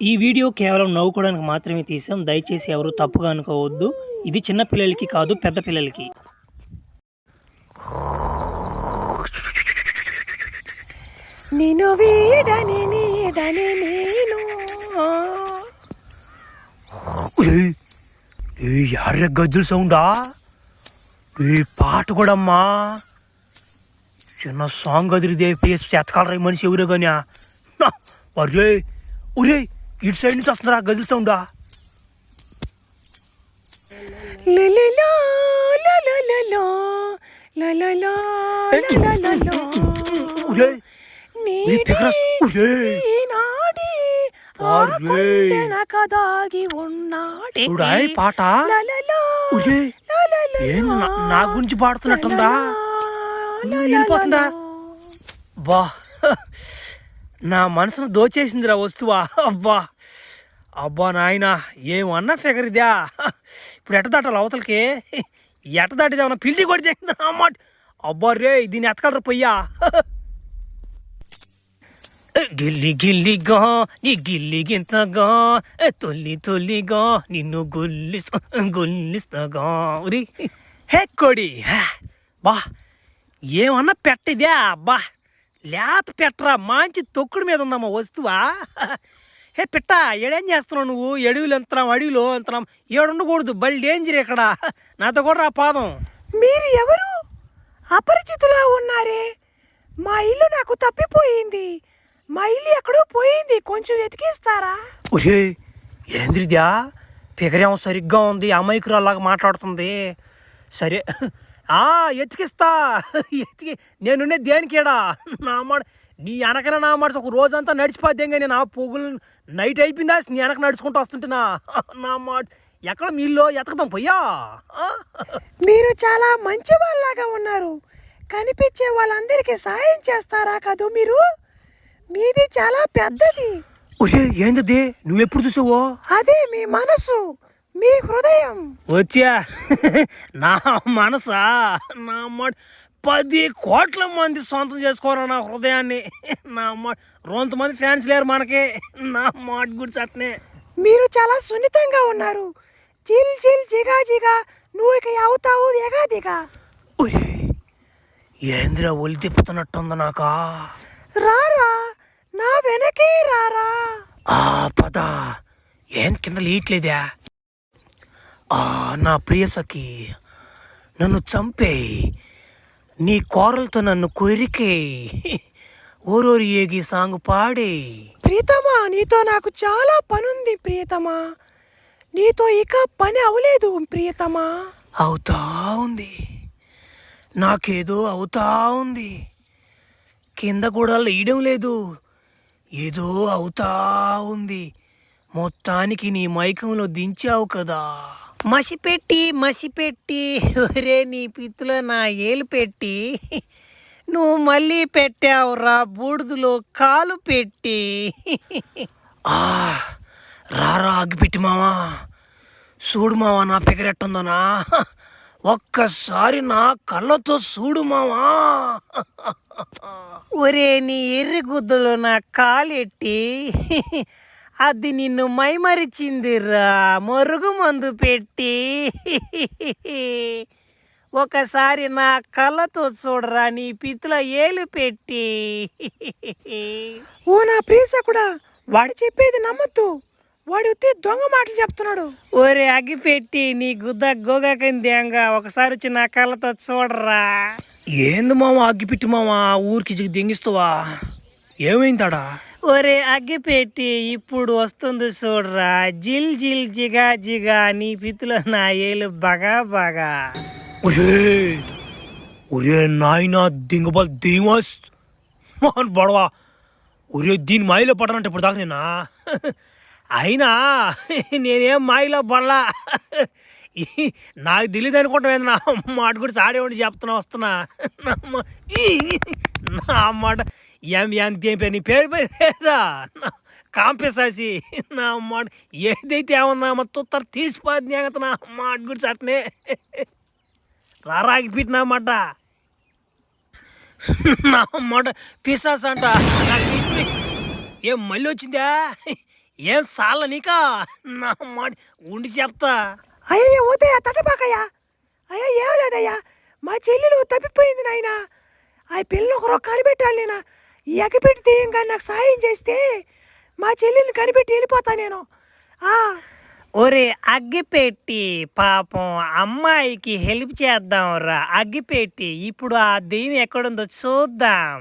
ఈ వీడియో కేవలం నవ్వుకోవడానికి మాత్రమే తీసాం. దయచేసి ఎవరు తప్పుగా అనుకోవద్దు. ఇది చిన్న పిల్లలకి కాదు, పెద్ద పిల్లలకి. నిన్ను వీడని నీడని నేను యార్ర గజ్జల సౌండా పాట కూడా అమ్మా చిన్న సాంగ్ అదిరిదే చేతకాలరా మనిషి ఎవరే కానీ అరే ఒరే ఇటు సైడ్ నుంచి వస్తుందిరా గజ్జల సౌండా. పాట నా గురించి పాడుతున్నట్టుందా? వెళ్ళిపోతుందా? బా నా మనసును దోచేసిందిరా వస్తువా. అబ్బా అబ్బా నాయన ఏమన్నా ఫిగర్ ఇదా. ఇప్పుడు ఎట్ట దాటాలి అవతలకి? ఎట్ట దాటిదేమన్నా పిల్లి కొడి చేసింది అన్నమాట. అబ్బా రే దీన్ని ఎత్తకలరా పొయ్యా. గిల్లి గిల్లిగా నీ గిల్లి గింతగా తొల్లి తొల్లిగా నిన్ను గొల్లిస్తాగా ఉరి హే కొడి. బా ఏమన్నా పెట్టిదే. అబ్బా లేత పెట్టరా మంచి తొక్కుడు మీద ఉందమ్మా వస్తువా. హే పిట్ట ఏడేం చేస్తున్నావు నువ్వు? అడవిలో ఎంతనాం అడవిలో ఎంతనాం ఏడుండకూడదు, బల్ డేంజర్ ఇక్కడ. నాతో కూడా రా పాదం. మీరు ఎవరు? అపరిచితులా ఉన్నారే. మా ఇల్లు నాకు తప్పిపోయింది. మా ఇల్లు ఎక్కడో పోయింది, కొంచెం వెతికిస్తారా? ఒరే ఏంద్రిద్యా ఫిగరేమో సరిగ్గా ఉంది, అమాయకురాల్లాగా మాట్లాడుతుంది. సరే ఎతికిస్తా. నేనుండే దేనికేడా నా మాట. నీ వెనకన నా మాట ఒక రోజంతా నడిచిపోద్దేం కానీ నా పొగులు నైట్ అయిపోయిందా నీ వెనక నడుచుకుంటూ వస్తుంటున్నా నా మాట. ఎక్కడ మీల్లో ఎతకదాం పోయ్యా. మీరు చాలా మంచి వాళ్ళలాగా ఉన్నారు. కనిపించే వాళ్ళందరికీ సాయం చేస్తారా కదూ మీరు? మీది చాలా పెద్దది. ఏంది నువ్వెప్పుడు చూసావో? అదే మీ మనసు, మీ హృదయం. వచ్చా నా మనసా నా మాట 10 కోట్ల మంది సొంతం చేసుకోరా నా హృదయాన్ని. నా మాట 200 మంది ఫ్యాన్స్ లేరు మనకి. నా మాట గురించి అట్నే. మీరు చాలా సున్నితంగా ఉన్నారు. చిల్ చిల్ జిగా జిగా నువ్వు ఇక అవుతావు ఎగాదిగా. ఏంద్రా ఒలి తిప్పుతున్నట్టుంది నాకా. రారా నా వెనకే రారా. పద ఏం కింద లీట్లేదా. నా ప్రియ సఖి నన్ను చంపేయి, నీ కోరలతో నన్ను కొరికే ఓరోరి ఏగి సాంగ్ పాడే. ప్రియతమా నీతో నాకు చాలా పనుంది ప్రియతమా. నీతో ఇక పని అవలేదు ప్రియతమా. అవుతా ఉంది, నాకేదో అవుతా ఉంది. కింద కూడా లేయడం లేదు, ఏదో అవుతా ఉంది. మొత్తానికి నీ మైకంలో దించావు కదా. మసిపెట్టి ఒరే నీ పిత్తులో నా ఏలు పెట్టి నువ్వు మళ్ళీ పెట్టావురా బూడిదలో కాలు పెట్టి. రారా అగ్గిపెట్టి మావా, చూడు మావా నా పెగరెట్టుందనా. ఒక్కసారి నా కళ్ళతో చూడు మావా. ఒరే నీ ఎర్రి గుద్దలో నా కాలెట్టి అది నిన్ను మైమరిచిందిరా మరుగు మందు పెట్టి. ఒకసారి నా కళ్ళతో చూడరా నీ పిత్తుల ఏలు పెట్టి. ఓ నా ప్రియసకుడా, వాడు చెప్పేది నమ్మద్దు. వాడు దొంగ మాటలు చెప్తున్నాడు. ఒరే అగ్గిపెట్టి నీ గుద్ద గోగాకందేంగా ఒకసారి వచ్చి నా కళ్ళతో చూడరా. ఏంది మామ అగ్గిపెట్టి మామ ఊరికి దింగిస్తావా? ఏమైందాడా? ఒరే అగ్గిపెట్టి ఇప్పుడు వస్తుంది చూడరా. జిల్ జిల్ జిగా జిగా నీ పిత్తులో నా ఏలు బగా బగా. ఒరే నాయనా దింగబాల్ దిమస్ మోహన్ బడవా. ఒరే దీని మాయలో పడనంటే ఇప్పుడు దాకా నేనా? అయినా నేనేం మాయలో పడలా. నాకు తెలియదు అనుకుంటాం. నా మాట గురించి ఆడేవాడి చెప్తున్నా వస్తున్నా. నా మాట ఎంత నీ పేరు పేరేదా కాంపేసాసి. నా మాట ఏదైతే ఏమన్నా మొత్తం తీసిపోద్ది నా మాట గురించి అట్నే రారాగిపెట్టిన మాట. నా మాట పిసాస్ అంట. ఏం మళ్ళీ వచ్చిందా? ఏం సాల నీకా నా మాట ఉండి చెప్తా. అయ్యయ్య వద్దయ్యా తట్టబాకయ్యా. అయ్యా ఏం లేదయ్యా, మా చెల్లెలు తప్పిపోయింది నాయనా. ఆ పిల్లని ఒకరో కనిపెట్టాలి నేను. ఈ అగ్గిపెట్టి తీయంగా నాకు సాయం చేస్తే మా చెల్లెల్ని కనిపెట్టి వెళ్ళిపోతా నేను. ఒరే అగ్గిపెట్టి, పాపం అమ్మాయికి హెల్ప్ చేద్దాం రా. అగ్గిపెట్టి ఇప్పుడు ఆ దెయ్యం ఎక్కడుందో చూద్దాం.